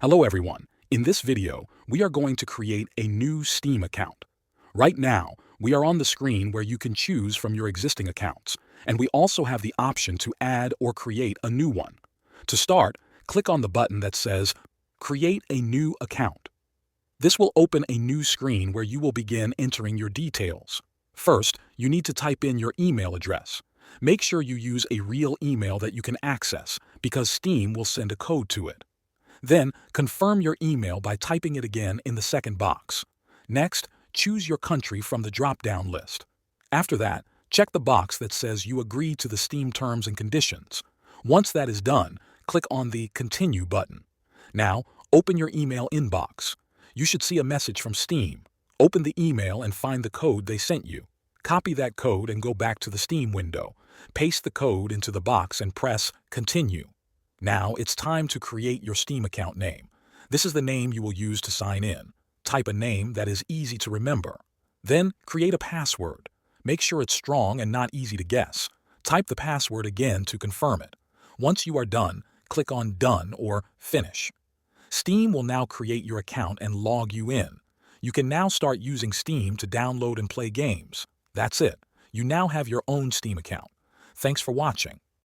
Hello everyone. In this video, we are going to create a new Steam account. Right now, we are on the screen where you can choose from your existing accounts, and we also have the option to add or create a new one. To start, click on the button that says Create a New Account. This will open a new screen where you will begin entering your details. First, you need to type in your email address. Make sure you use a real email that you can access, because Steam will send a code to it. Then, confirm your email by typing it again in the second box. Next, choose your country from the drop-down list. After that, check the box that says you agree to the Steam terms and conditions. Once that is done, click on the Continue button. Now, open your email inbox. You should see a message from Steam. Open the email and find the code they sent you. Copy that code and go back to the Steam window. Paste the code into the box and press Continue. Now it's time to create your Steam account name. This is the name you will use to sign in. Type a name that is easy to remember. Then create a password. Make sure it's strong and not easy to guess. Type the password again to confirm it. Once you are done, click on Done or Finish. Steam will now create your account and log you in. You can now start using Steam to download and play games. That's it. You now have your own Steam account. Thanks for watching.